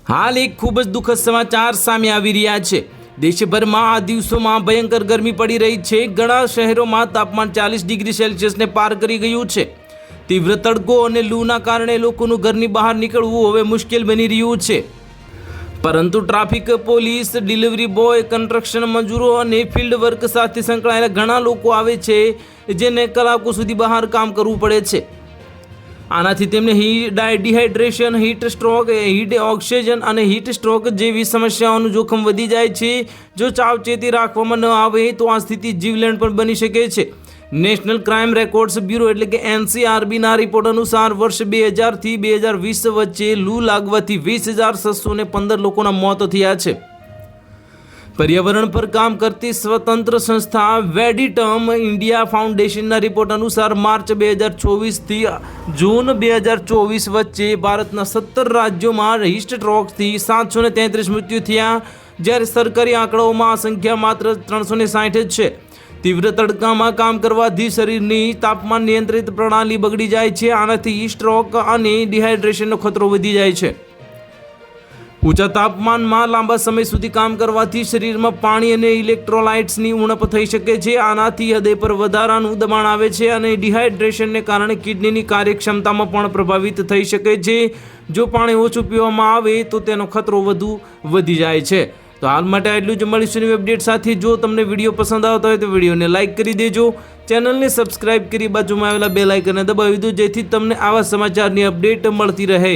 હાલ એક ખૂબ જ દુઃખદ સમાચાર સામે આવી રહ્યા છે। દેશભરમાં આ દિવસોમાં ભયંકર ગરમી પડી રહી છે। ઘણા શહેરોમાં તાપમાન 40 ડિગ્રી સેલ્સિયસને પાર કરી ગયું છે। તીવ્ર તડકો અને લૂના કારણે લોકોનું ઘરની બહાર નીકળવું હવે મુશ્કેલ બની રહ્યું છે। પરંતુ traffic police, delivery boy, construction મજૂરો અને ફિલ્ડ વર્ક સાથે સંકળાયેલા ઘણા લોકો આવે છે જેને કલાકો સુધી બહાર કામ કરવું પડે છે। આનાથી તેમને dehydration, heat stroke, heat oxygen અને હીટ સ્ટ્રોક જેવી સમસ્યાઓનું જોખમ વધી જાય છે। જો સાવચેતી રાખવામાં ન આવે તો આ સ્થિતિ જીવલેણ પણ બની શકે છે। નેશનલ ક્રાઇમ રેકોર્ડ્સ બ્યુરો એટલે કે NCRBના રિપોર્ટ અનુસાર વર્ષ 2000 થી 2020 વચ્ચે લૂ લાગવાથી 20,615 લોકોના મોત થયા છે। पर्यावरण पर काम करती स्वतंत्र संस्था वेडिटम इंडिया फाउंडेशनના રિપોર્ટ અનુસાર માર્ચ 2024 થી જૂન 2024 વચ્ચે ભારતના 17 રાજ્યોમાં હીટ સ્ટ્રોકથી 733 મૃત્યુ થયા, જ્યારે સરકારી આંકડાઓમાં આ સંખ્યા માત્ર 360 જ છે। તીવ્ર તડકામાં કામ કરવાથી શરીરની તાપમાન નિયંત્રિત પ્રણાલી બગડી જાય છે। આનાથી હીટ સ્ટ્રોક અને ડિહાઇડ્રેશનનો ખતરો વધી જાય છે। ઊંચા તાપમાનમાં લાંબા સમય સુધી કામ કરવાથી શરીરમાં પાણી અને ઇલેક્ટ્રોલાઇટ્સની ઉણપ થઈ શકે છે। આનાથી હૃદય પર વધારાનું દબાણ આવે છે અને ડિહાઇડ્રેશનને કારણે કિડનીની કાર્યક્ષમતામાં પણ પ્રભાવિત થઈ શકે છે। જો પાણી ઓછું પીવામાં આવે તો તેનો ખતરો વધુ વધી જાય છે। તો હાલ માટે આટલું જ। મળીશું નવી અપડેટ સાથે। જો તમને વિડીયો પસંદ આવતો હોય તો વિડીયોને લાઇક કરી દેજો, ચેનલને સબસ્ક્રાઇબ કરી બાજુમાં આવેલા બેલ આઇકનને દબાવી દો, જેથી તમને આવા સમાચારની અપડેટ મળતી રહે।